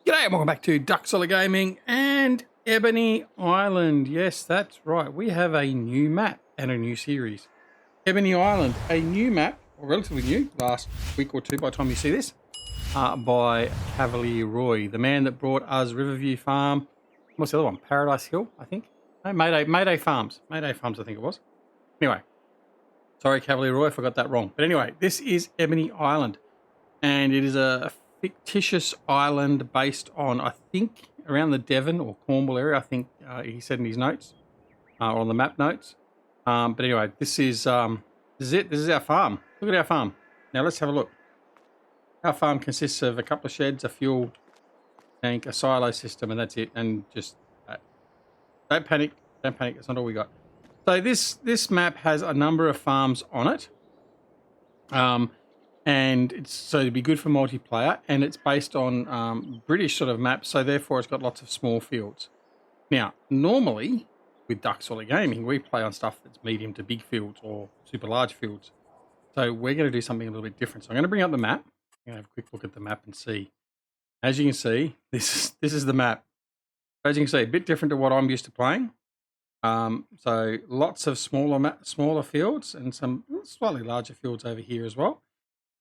G'day and welcome back to Duckzilla Gaming and Ebony Island. Yes, that's right. We have a new map and a new series. Ebony Island, a new map, or relatively new, last week or two by the time you see this, by Cavalier Roy, the man that brought us Riverview Farm. What's the other one? Paradise Hill, I think. No, Mayday Farms. Mayday Farms, I think it was. Anyway, sorry, Cavalier Roy, I forgot that wrong. But anyway, this is Ebony Island, and it is a fictitious island based on, I think, around the Devon or Cornwall area. I think he said in his notes, or on the map notes. But anyway, this is it. This is our farm. Look at our farm. Now let's have a look. Our farm consists of a couple of sheds, a fuel tank, a silo system, and that's it. And just don't panic. Don't panic. That's not all we got. So this map has a number of farms on it. And it's so to be good for multiplayer, and it's based on British sort of maps, so therefore it's got lots of small fields. Now, normally with Duckzilla Gaming, we play on stuff that's medium to big fields or super large fields. So we're going to do something a little bit different. So I'm going to bring up the map. I'm going to have a quick look at the map and see. As you can see, this is the map. As you can see, a bit different to what I'm used to playing. So lots of smaller fields and some slightly larger fields over here as well.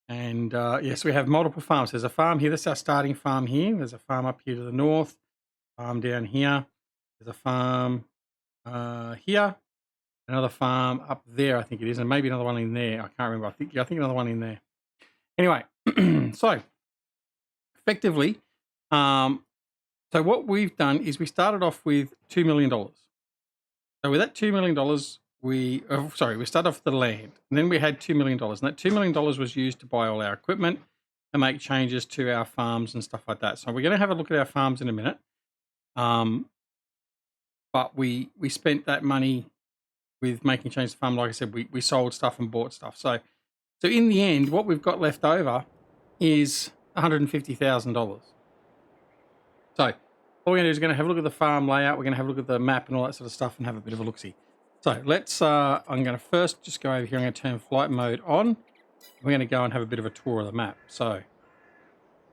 And yes, we have multiple farms. There's a farm here. This is our starting farm here. There's a farm up here to the north, farm down here. There's a farm here, another farm up there, I think it is, and maybe another one in there. I can't remember. I think another one in there. Anyway, so effectively, so what we've done is we started off with $2 million. So with that $2 million, we started off with the land, and then we had $2 million, and that $2 million was used to buy all our equipment and make changes to our farms and stuff like that. So we're going to have a look at our farms in a minute. But we spent that money with making changes to the farm. Like I said, we sold stuff and bought stuff. So in the end, what we've got left over is $150,000. So all we're going to do is we're going to have a look at the farm layout. We're going to have a look at the map and all that sort of stuff and have a bit of a look-see. So let's, I'm going to first just go over here. I'm going to turn flight mode on. We're going to go and have a bit of a tour of the map. So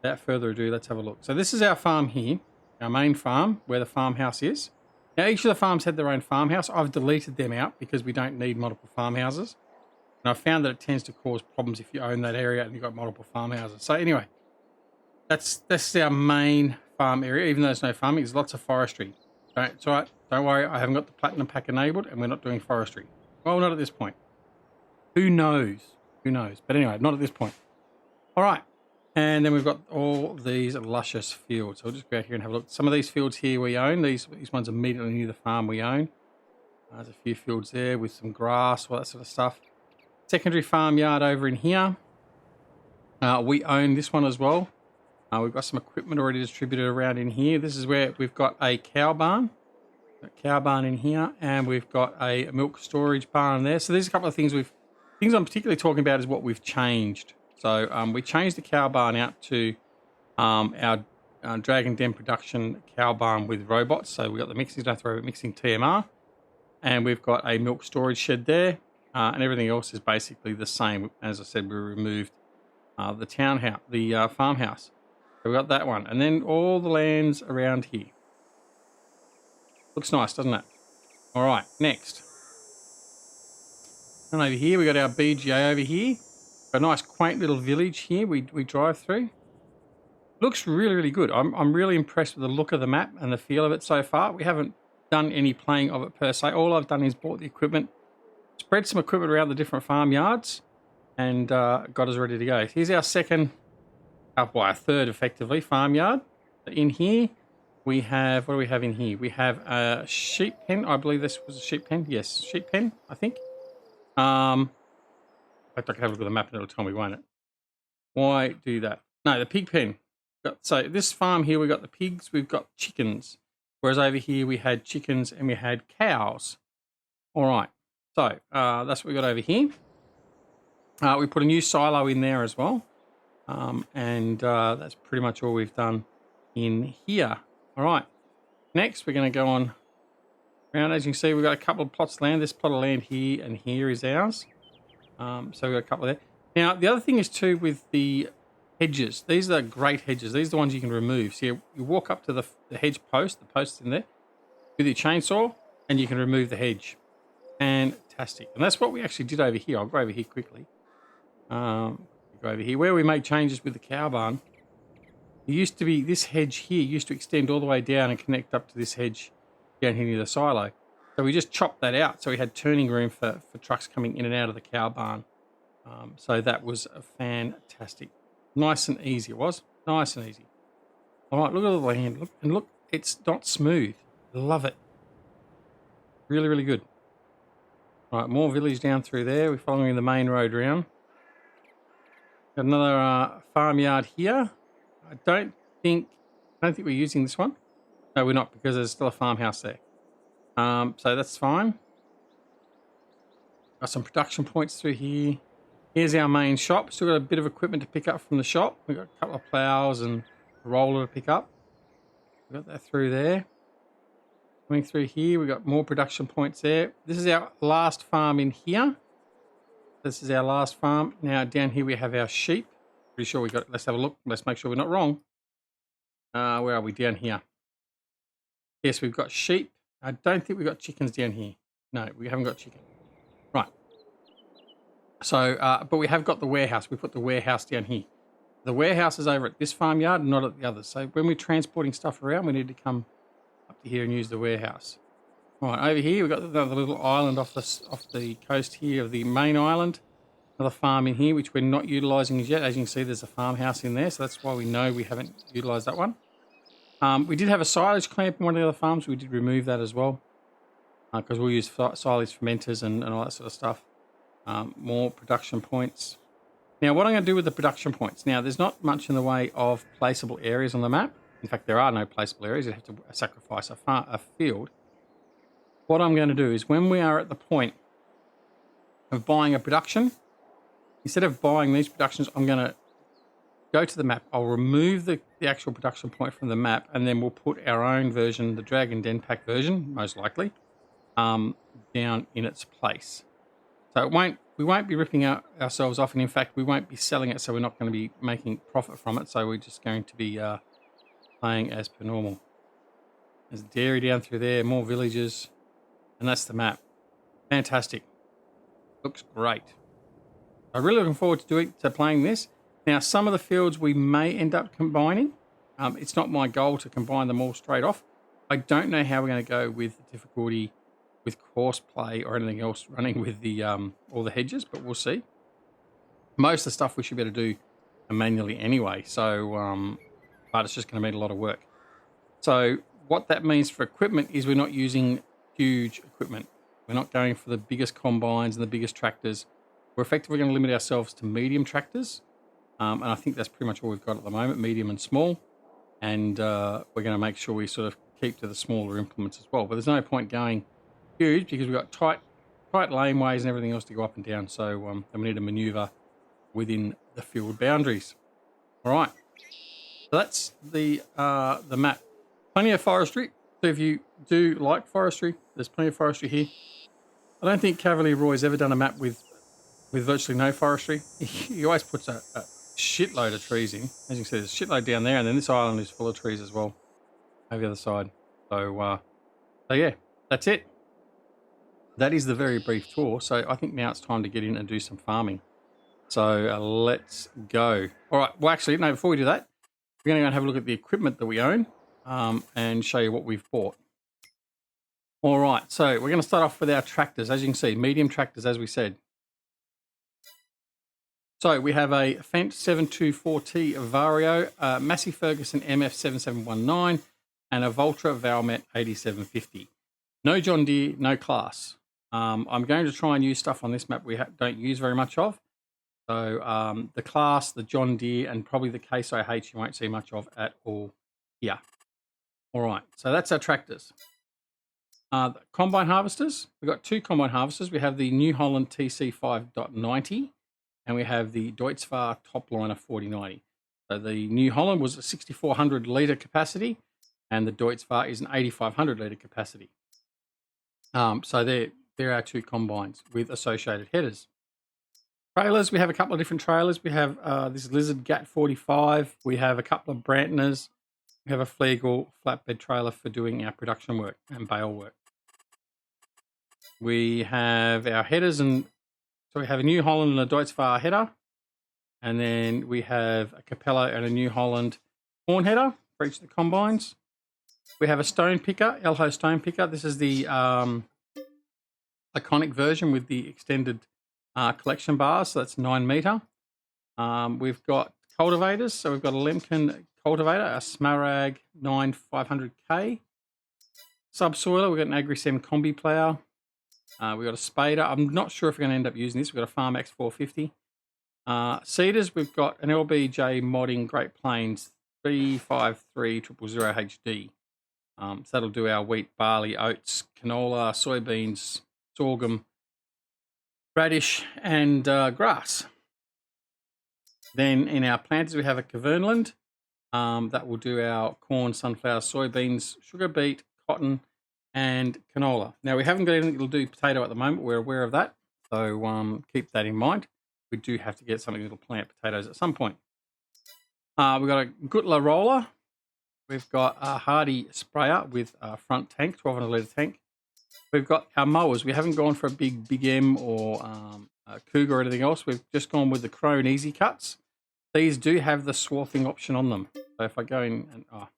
without further ado, let's have a look. So this is our farm here, our main farm where the farmhouse is. Now each of the farms had their own farmhouse. I've deleted them out because we don't need multiple farmhouses. And I've found that it tends to cause problems if you own that area and you've got multiple farmhouses. So anyway, that's our main farm area. Even though there's no farming, there's lots of forestry. It's all right. Don't worry, I haven't got the platinum pack enabled and we're not doing forestry. Well, not at this point. Who knows? Who knows? But anyway, not at this point. All right. And then we've got all these luscious fields. So we'll just go out here and have a look. Some of these fields here we own. These ones immediately near the farm we own. There's a few fields there with some grass, all that sort of stuff. Secondary farmyard over in here. We own this one as well. We've got some equipment already distributed around in here. This is where we've got a cow barn. Cow barn in here, and we've got a milk storage barn there. So there's a couple of things I'm particularly talking about is what we've changed. So we changed the cow barn out to our Dragon Den production cow barn with robots. So we've got the mixing, don't throw mixing TMR, and we've got a milk storage shed there, and everything else is basically the same. As I said, we removed the townhouse, the farmhouse. So we've got that one, and then all the lands around here. Looks nice, doesn't it? All right, next. And over here, we got our BGA over here. Got a nice quaint little village here we drive through. Looks really, really good. I'm really impressed with the look of the map and the feel of it so far. We haven't done any playing of it per se. All I've done is bought the equipment, spread some equipment around the different farmyards, and got us ready to go. Here's our our third, effectively, farmyard. In here, we have, what do we have in here? We have a sheep pen. I believe this was a sheep pen. Yes, sheep pen, I think. I can have a look at the map and it'll tell me, won't it? Why do that? No, the pig pen. So this farm here, we've got the pigs, we've got chickens. Whereas over here, we had chickens and we had cows. All right. So that's what we got over here. We put a new silo in there as well. And that's pretty much all we've done in here. All right, next we're going to go on around. As you can see, we've got a couple of plots of land. This plot of land here and here is ours. So we've got a couple there. Now, the other thing is too with the hedges. These are great hedges. These are the ones you can remove. So you walk up to the hedge post, the posts in there, with your chainsaw, and you can remove the hedge. Fantastic. And that's what we actually did over here. I'll go over here quickly. Go over here. Where we made changes with the cow barn, there used to be this hedge here used to extend all the way down and connect up to this hedge down here near the silo. So we just chopped that out. So we had turning room for trucks coming in and out of the cow barn. So that was fantastic. Nice and easy it was. Nice and easy. All right, look at the land. Look, and look, it's not smooth. Love it. Really, really good. All right, more village down through there. We're following the main road round. Got another farmyard here. I don't think we're using this one. No, we're not, because there's still a farmhouse there. So that's fine. Got some production points through here. Here's our main shop. Still got a bit of equipment to pick up from the shop. We've got a couple of plows and a roller to pick up. We've got that through there. Coming through here, we've got more production points there. This is our last farm in here. This is our last farm. Now down here we have our sheep. Pretty sure we got, let's have a look. Let's make sure we're not wrong. Where are we? Down here. Yes, we've got sheep. I don't think we've got chickens down here. No, we haven't got chicken. Right. So, but we have got the warehouse. We put the warehouse down here. The warehouse is over at this farmyard, not at the others. So when we're transporting stuff around, we need to come up to here and use the warehouse. All right, over here we've got the little island off the coast here of the main island. Another farm in here, which we're not utilising as yet. As you can see, there's a farmhouse in there, so that's why we know we haven't utilised that one. We did have a silage clamp in one of the other farms. We did remove that as well, because we'll use silage fermenters and all that sort of stuff. More production points. Now, what I'm going to do with the production points, now there's not much in the way of placeable areas on the map. In fact, there are no placeable areas. You have to sacrifice a field. What I'm going to do is, when we are at the point of buying a production, instead of buying these productions, I'm going to go to the map. I'll remove the actual production point from the map, and then we'll put our own version, the Dragon Den Pack version, most likely, down in its place. So we won't be ripping ourselves off, and in fact, we won't be selling it, so we're not going to be making profit from it. So we're just going to be playing as per normal. There's dairy down through there, more villages, and that's the map. Fantastic. Looks great. I'm really looking forward to playing this. Now, some of the fields we may end up combining. It's not my goal to combine them all straight off. I don't know how we're going to go with the difficulty with course play or anything else running with the all the hedges, but we'll see. Most of the stuff we should be able to do manually anyway, so but it's just going to mean a lot of work. So what that means for equipment is we're not using huge equipment. We're not going for the biggest combines and the biggest tractors. We're effectively going to limit ourselves to medium tractors, and I think that's pretty much all we've got at the moment, medium and small. And we're going to make sure we sort of keep to the smaller implements as well. But there's no point going huge because we've got tight laneways and everything else to go up and down. So then we need to manoeuvre within the field boundaries. All right. So that's the map. Plenty of forestry. So if you do like forestry, there's plenty of forestry here. I don't think Cavalier Roy's ever done a map with virtually no forestry. He always puts a shitload of trees in. As you can see, there's a shitload down there, and then this island is full of trees as well over the other side. So yeah, that's it. That is the very brief tour. So I think now it's time to get in and do some farming. So let's go. All right. Well, actually, no, before we do that, we're going to go and have a look at the equipment that we own and show you what we've bought. All right. So we're going to start off with our tractors. As you can see, medium tractors, as we said. So we have a Fendt 724T Vario, a Massey Ferguson MF7719, and a Valtra Valmet 8750. No John Deere, no class. I'm going to try and use stuff on this map we don't use very much of. So the class, the John Deere, and probably the Case IH you won't see much of at all here. All right, so that's our tractors. The combine harvesters, we've got two combine harvesters. We have the New Holland TC 5.90. And we have the Deutz-Fahr Topliner 4090. So the New Holland was a 6,400 litre capacity, and the Deutz-Fahr is an 8,500 litre capacity. So they're our two combines with associated headers. Trailers, we have a couple of different trailers. We have this Lizard GAT 45. We have a couple of Brantoners. We have a Flegel flatbed trailer for doing our production work and bale work. We have our headers, and so we have a New Holland and a Deutz header. And then we have a Capello and a New Holland horn header for each of the combines. We have a stone picker, Elho stone picker. This is the iconic version with the extended collection bars, so that's 9 metre. We've got cultivators, so we've got a Lemken cultivator, a Smarag 9500K. Subsoiler, we've got an AgriSem combi plough. We've got a spader. I'm not sure if we're going to end up using this. We've got a Farmax 450. Seeders, we've got an LBJ Modding Great Plains 353000 HD. So that'll do our wheat, barley, oats, canola, soybeans, sorghum, radish, and grass. Then in our planters, we have a Cavernland that will do our corn, sunflower, soybeans, sugar beet, cotton, and canola. Now, we haven't got anything that'll do potato at the moment. We're aware of that. So keep that in mind. We do have to get something that'll plant potatoes at some point. We've got a Gutler roller. We've got a Hardy sprayer with a front tank, 1200 litre tank. We've got our mowers. We haven't gone for a big M or a Cougar or anything else. We've just gone with the Crone Easy Cuts. These do have the swathing option on them. So if I go in and go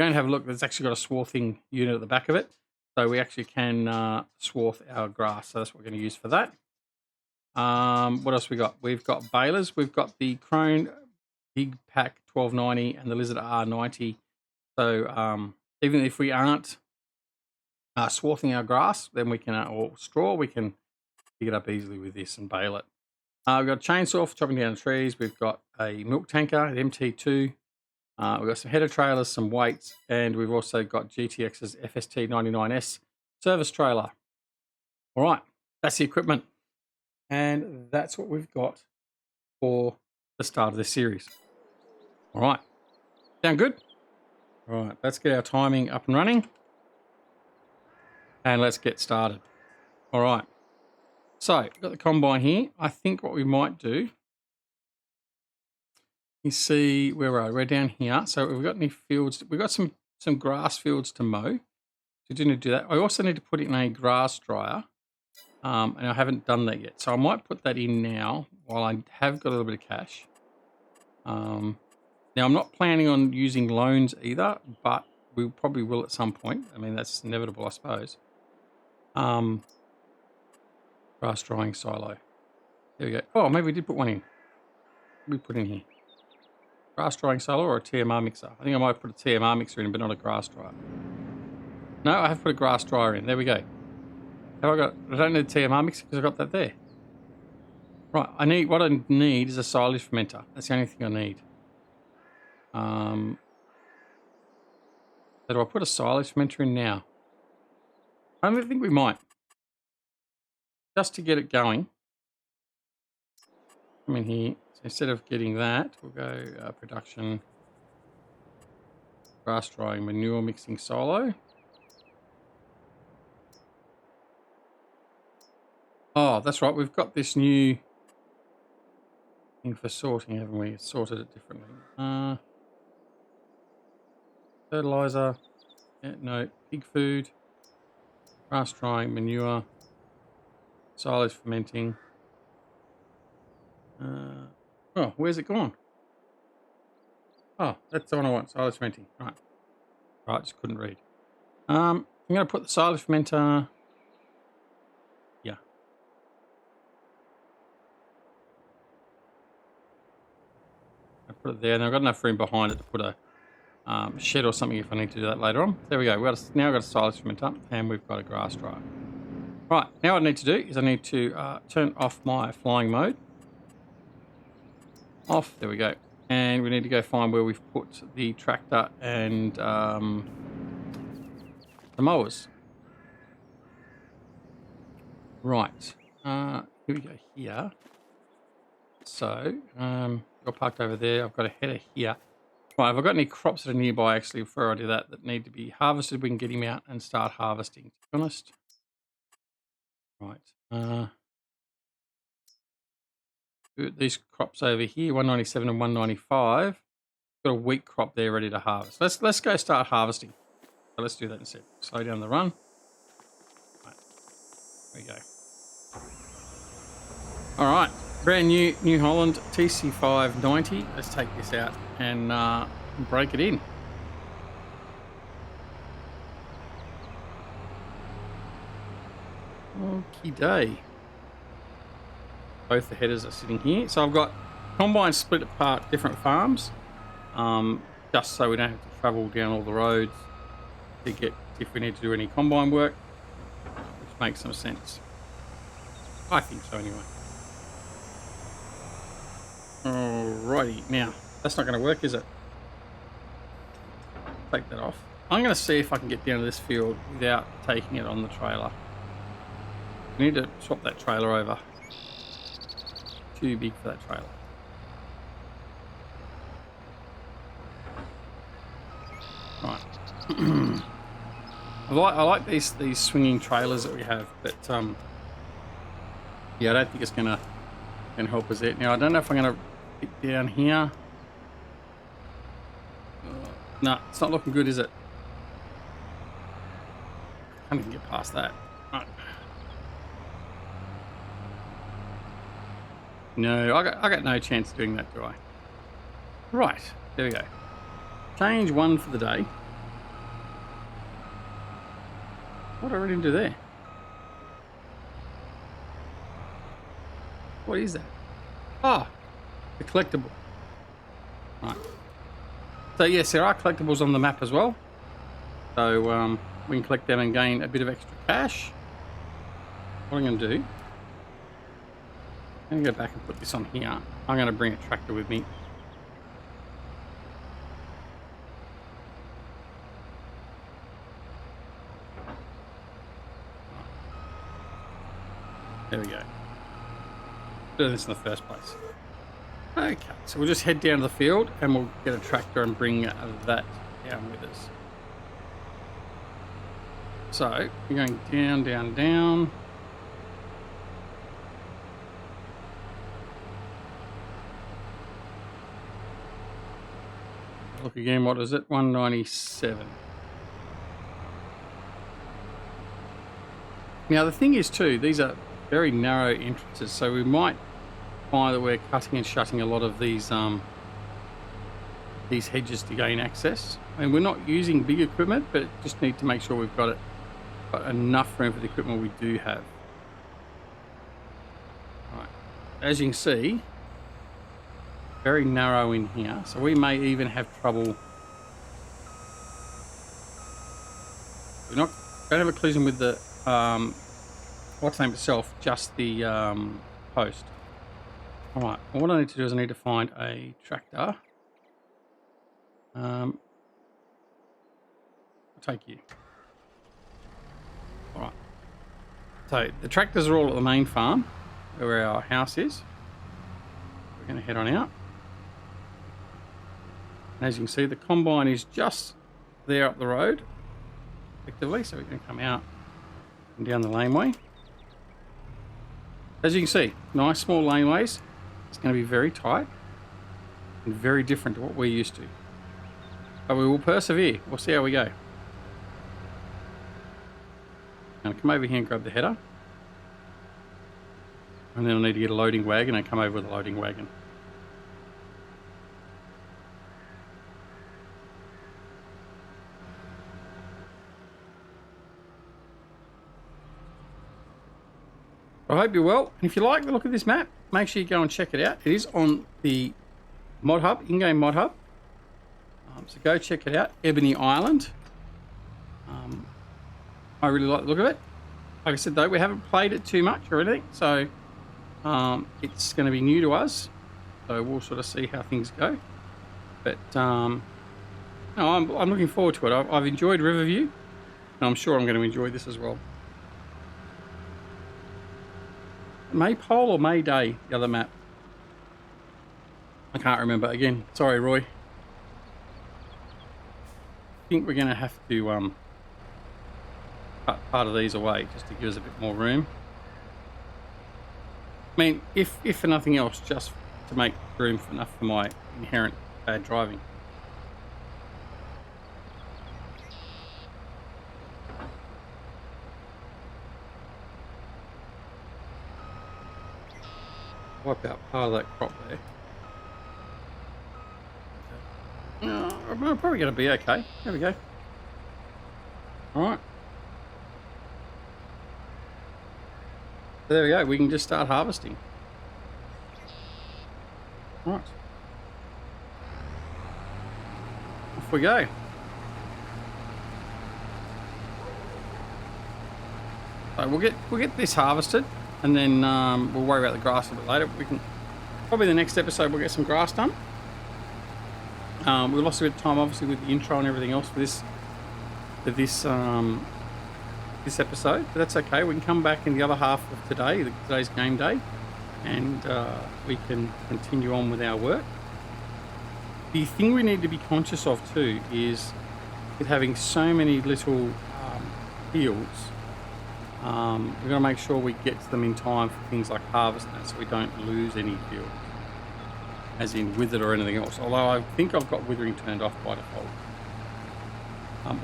and have a look, there's actually got a swathing unit at the back of it. So we actually can swath our grass. So that's what we're going to use for that. What else we got? We've got balers. We've got the Crone Big Pack 1290 and the Lizard R90. So even if we aren't swathing our grass, then we can, or straw, we can pick it up easily with this and bale it. We've got a chainsaw for chopping down trees. We've got a milk tanker, an MT2. We've got some header trailers, some weights, and we've also got GTX's FST99S service trailer. All right, that's the equipment. And that's what we've got for the start of this series. All right, sound good? All right, let's get our timing up and running. And let's get started. All right. So, we've got the combine here. I think what we might do is see where we're at. We're down here. So, we've got any fields. We've got some grass fields to mow. So, we do need to do that. I also need to put it in a grass dryer. And I haven't done that yet. So, I might put that in now while I have got a little bit of cash. Now, I'm not planning on using loans either, but we probably will at some point. I mean, that's inevitable, I suppose. Grass drying silo. There we go. Oh, maybe we did put one in. What did we put in here? Grass drying silo or a TMR mixer? I think I might put a TMR mixer in, but not a grass dryer. No, I have put a grass dryer in. There we go. I don't need a TMR mixer because I've got that there. Right, what I need is a silage fermenter. That's the only thing I need. So do I put a silage fermenter in now? I don't think we might. Just to get it going. Come in here. So instead of getting that, we'll go production, grass drying, manure mixing silo. Oh, that's right. We've got this new thing for sorting, haven't we? It's sorted it differently. Fertilizer. Yeah, no. Pig food. Grass drying, manure. Silage fermenting. Oh, where's it gone? Oh, that's the one I want. Silage fermenting. Right, just couldn't read. I'm going to put the silage fermenter. Yeah. I put it there, and I've got enough room behind it to put a shed or something if I need to do that later on. There we go. Now I've got a silage fermenter, and we've got a grass dryer. Right, now what I need to do is I need to turn off my flying mode. Off, there we go. And we need to go find where we've put the tractor and the mowers. Right, here we go here. So, got parked over there. I've got a header here. Right, have I got any crops that are nearby actually before I do that need to be harvested? We can get him out and start harvesting, to be honest. Right. these crops over here, 197 and 195. Got a wheat crop there ready to harvest. Let's go start harvesting. So let's do that instead. Slow down the run. Right, there we go. All right, brand new New Holland TC590. Let's take this out and break it in. Okie day. Both the headers are sitting here. So I've got combines split apart different farms, just so we don't have to travel down all the roads to get if we need to do any combine work, which makes some sense. I think so anyway. Alrighty, now that's not going to work, is it? Take that off. I'm going to see if I can get down to this field without taking it on the trailer. We need to swap that trailer over. Too big for that trailer. Right. I like these swinging trailers that we have, but yeah, I don't think it's gonna help us out. Now I don't know if I'm gonna get down here. No, it's not looking good, is it? Can't even get past that. Right. No, I got no chance of doing that, do I? Right, there we go. Change one for the day. What did I really do there? What is that? Ah, the collectable. Right. So yes, there are collectibles on the map as well. So we can collect them and gain a bit of extra cash. What I'm going to do, I'm going to go back and put this on here. I'm going to bring a tractor with me. There we go. Do this in the first place. Okay, so we'll just head down to the field and we'll get a tractor and bring that down with us. So we're going down, down, down. Look again, what is it? 197. Now the thing is too, these are very narrow entrances, so we might find that we're cutting and shutting a lot of these hedges to gain access. And we're not using big equipment, but just need to make sure we've got enough room for the equipment we do have. Right. As you can see, very narrow in here, so we may even have trouble. We're not going to have a collision with the what's the name itself, just the post. All right, what I need to do is I need to find a tractor. I'll take you. All right. So the tractors are all at the main farm, where our house is. We're going to head on out. And as you can see, the combine is just there up the road, effectively. So we're going to come out and down the laneway. As you can see, nice small laneways. It's going to be very tight and very different to what we're used to. But we will persevere. We'll see how we go. I'm going to come over here and grab the header. And then I'll need to get a loading wagon and come over with a loading wagon. I hope you're well. And if you like the look of this map, make sure you go and check it out. It is on the mod hub, in-game mod hub. So go check it out. Ebony Island. I really like the look of it. Like I said though, we haven't played it too much or anything, so it's going to be new to us. So we'll sort of see how things go. But no, I'm looking forward to it. I've enjoyed Riverview, and I'm sure I'm going to enjoy this as well. Maypole or Mayday, the other map? I can't remember again. Sorry, Roy. I think we're going to have to cut part of these away just to give us a bit more room. I mean, if for nothing else, just to make room for enough for my inherent bad driving. Wipe out part of that crop there. I'm probably going to be okay. There we go. All right. There we go. We can just start harvesting. All right. Off we go. So we'll get this harvested, and then we'll worry about the grass a bit later. We can probably the next episode we'll get some grass done. We lost a bit of time, obviously, with the intro and everything else for this episode, but that's okay. We can come back in the other half of today's game day, and we can continue on with our work. The thing we need to be conscious of too is with having so many little fields, we've got to make sure we get to them in time for things like harvest, so we don't lose any fields, as in withered or anything else. Although I think I've got withering turned off by default.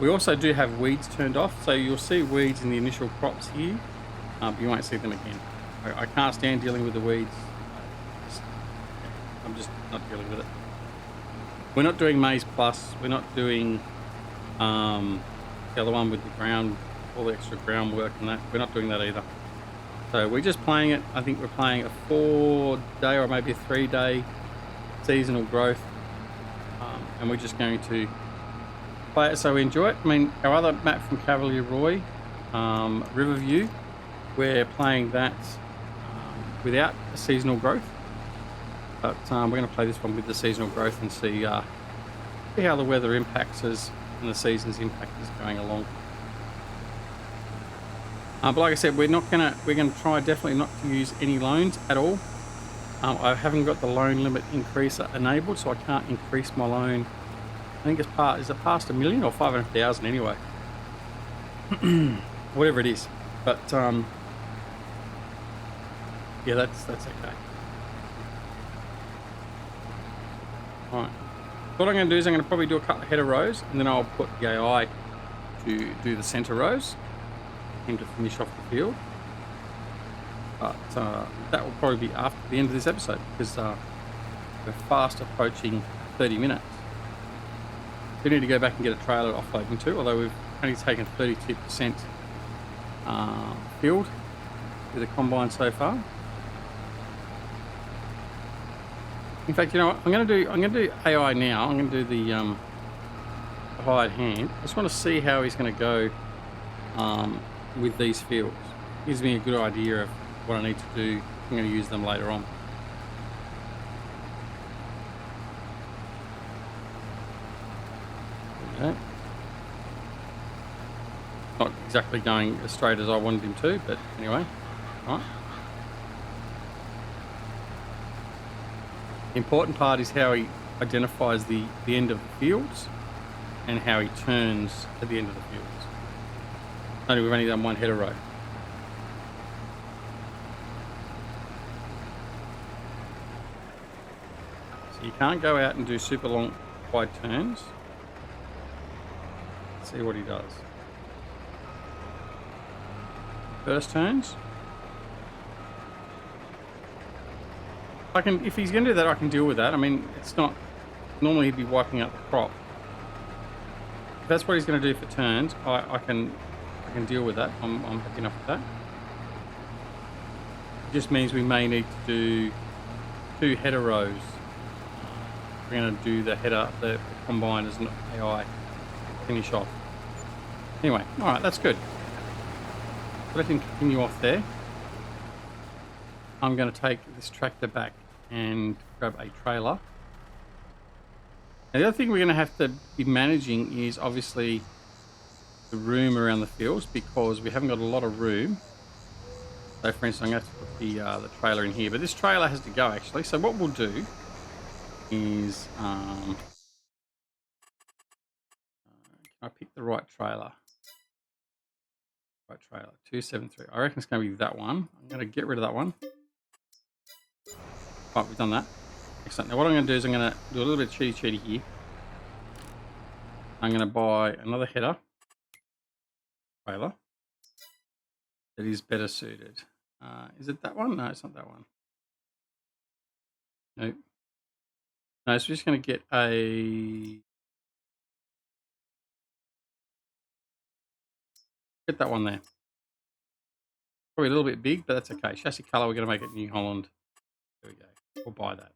We also do have weeds turned off, so you'll see weeds in the initial crops here, but you won't see them again. I can't stand dealing with the weeds. I'm just not dealing with it. We're not doing maize plus. We're not doing the other one with the ground, all the extra groundwork and that. We're not doing that either. So we're just playing it. I think we're playing a 4-day or maybe a 3-day seasonal growth, and we're just going to play it so we enjoy it. I mean, our other map from Cavalier Roy, Riverview, we're playing that without a seasonal growth, but we're going to play this one with the seasonal growth and see how the weather impacts us and the season's impact is going along. But like I said, we're going to try definitely not to use any loans at all. I haven't got the loan limit increaser enabled, so I can't increase my loan. I think is it past $1 million or 500,000 anyway? Whatever it is, but yeah, that's okay. All right. What I'm going to do is I'm going to probably do a couple of header rows, and then I'll put the AI to do the center rows, and to finish off the field. But that will probably be after the end of this episode, because we're fast approaching 30 minutes. We need to go back and get a trailer offloading too, although we've only taken 32% field with the combine so far. In fact, you know what? I'm going to do AI now. I'm going to do the hired hand. I just want to see how he's going to go with these fields. Gives me a good idea of what I need to do. I'm going to use them later on. Okay. Not exactly going as straight as I wanted him to, but anyway. All right. The important part is how he identifies the end of the fields and how he turns at the end of the fields. We've only done one header row. So you can't go out and do super long wide turns. Let's see what he does. First turns. If he's going to do that, I can deal with that. I mean, it's not normally he'd be wiping out the crop. If that's what he's going to do for turns, I can deal with that. I'm happy enough with that. It just means we may need to do 2 header rows. We're going to do the header, the combine as an AI finish off. Anyway, all right, that's good. Let him continue off there. I'm going to take this tractor back and grab a trailer. Now, the other thing we're going to have to be managing is obviously the room around the fields, because we haven't got a lot of room. So for instance, I'm going to have to put the trailer in here, but this trailer has to go actually. So what we'll do is, can I pick the right trailer? Right trailer, 273. I reckon it's going to be that one. I'm going to get rid of that one. Right, we've done that. Excellent. Now what I'm going to do is I'm going to do a little bit of cheaty here. I'm going to buy another header trailer that is better suited. Is it that one? No, it's not that one. Nope. No, so we're just going to get that one there. Probably a little bit big, but that's okay. Chassis color, we're going to make it New Holland. There we go. We'll buy that.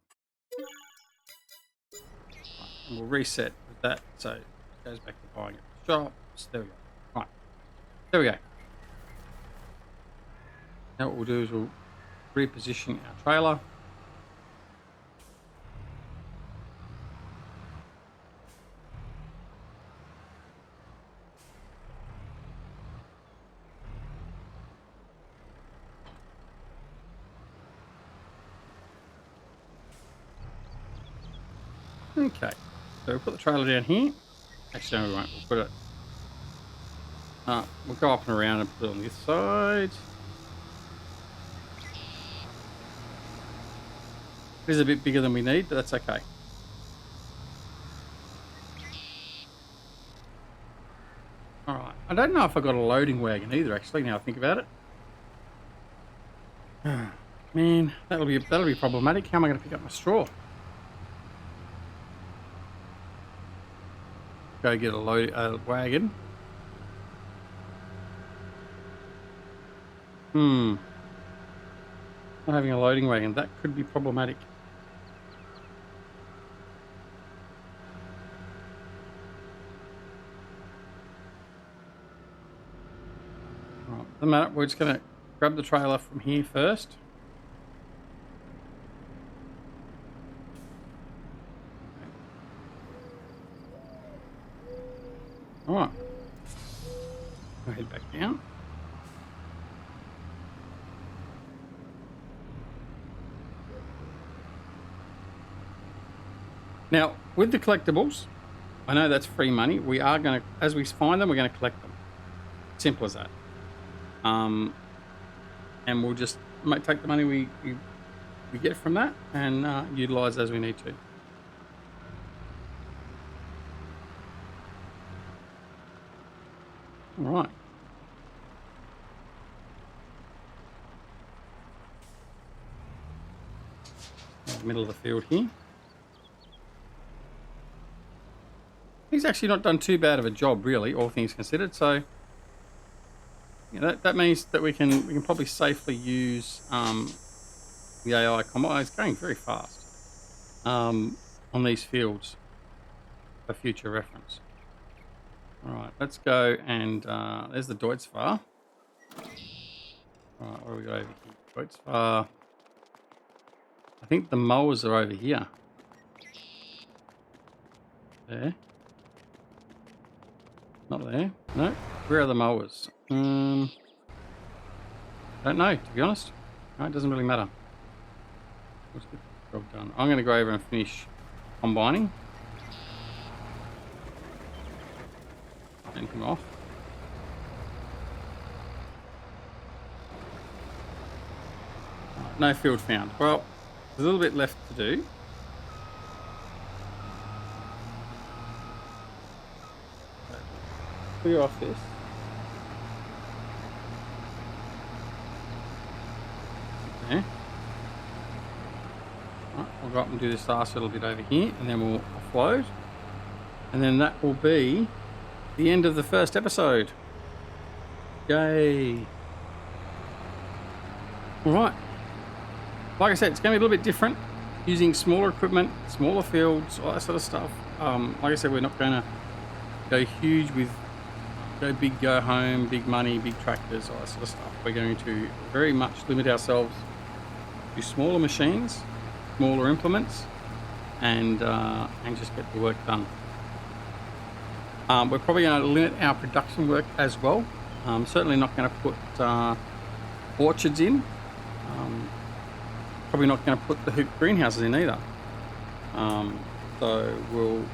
Right, and we'll reset with that. So it goes back to buying it at the shops. There we go. Right. There we go. Now what we'll do is we'll reposition our trailer. Okay, so we'll put the trailer down here. Actually, no, we won't. We'll put it. We'll go up and around and put it on this side. It is a bit bigger than we need, but that's okay. All right. I don't know if I got a loading wagon either. Actually, now I think about it. Man, that'll be problematic. How am I going to pick up my straw? Go get a wagon. Not having a loading wagon, that could be problematic. Right, doesn't matter. We're just going to grab the trailer from here first. All right. We'll head back down. Now, with the collectibles, I know that's free money. We are going to, as we find them, we're going to collect them. Simple as that. And we'll just take the money we get from that and utilize as we need to. All right. Middle of the field here. He's actually not done too bad of a job, really, all things considered. So, you know, that means that we can probably safely use the AI combine. It's going very fast on these fields for future reference. All right, let's go and there's the Deutz-Fahr. All right, what do we got over here? Deutz-Fahr. I think the mowers are over here. There. Not there. No. Where are the mowers? Don't know, to be honest. No, it doesn't really matter. Let's get the job done. I'm going to go over and finish combining. Turn him off. Right, no field found. Well, there's a little bit left to do. Clear off this. Okay. Right, we'll go up and do this last little bit over here, and then we'll offload. And then that will be the end of the first episode. Yay. Alright. Like I said, it's going to be a little bit different. Using smaller equipment, smaller fields, all that sort of stuff. Like I said, we're not going to go huge with go big, go home, big money, big tractors, all that sort of stuff. We're going to very much limit ourselves to smaller machines, smaller implements, and just get the work done. We're probably going to limit our production work as well. Certainly not going to put orchards in. Probably not going to put the hoop greenhouses in either. So we'll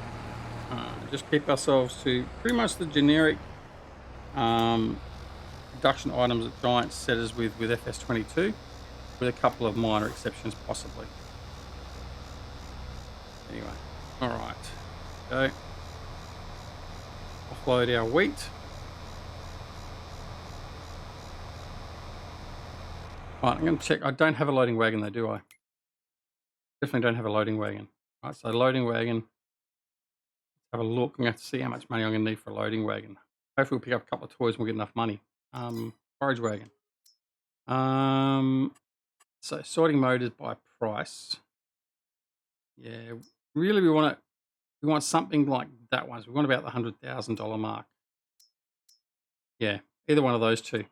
just keep ourselves to pretty much the generic production items that Giant set us with FS22, with a couple of minor exceptions possibly. Anyway, all right. Go. Offload our wheat. Right, I'm going to check. I don't have a loading wagon though, do I? Definitely don't have a loading wagon. Right, so loading wagon. Have a look. I'm going to have to see how much money I'm going to need for a loading wagon. Hopefully we'll pick up a couple of toys and we'll get enough money. Forage wagon. So sorting mode is by price. Yeah, really we want something like that one. So we want about the $100,000 mark. Yeah, either one of those two.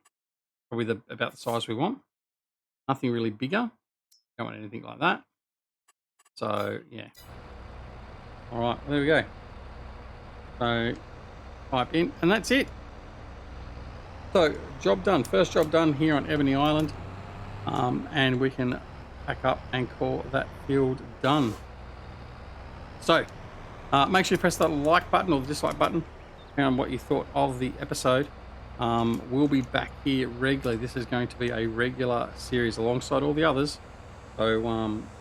Probably about the size we want. Nothing really bigger. Don't want anything like that. So yeah. All right, there we go. So pipe in, and that's it. So job done. First job done here on Ebony Island, and we can pack up and call that field done. So make sure you press the like button or the dislike button, depending on what you thought of the episode. We'll be back here regularly. This is going to be a regular series alongside all the others. So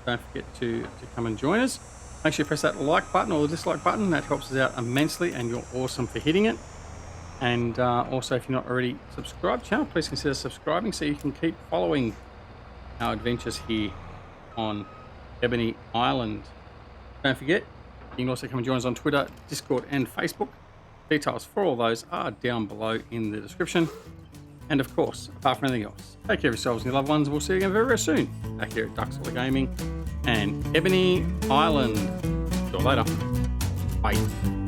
don't forget to come and join us. Make sure you press that like button or the dislike button. That helps us out immensely, and you're awesome for hitting it. And also, if you're not already subscribed to the channel, please consider subscribing so you can keep following our adventures here on Ebony Island. Don't forget, you can also come and join us on Twitter, Discord, and Facebook. Details for all those are down below in the description. And of course, apart from anything else, take care of yourselves and your loved ones. We'll see you again very, very soon back here at Duxler Gaming and Ebony Island. See you later. Bye.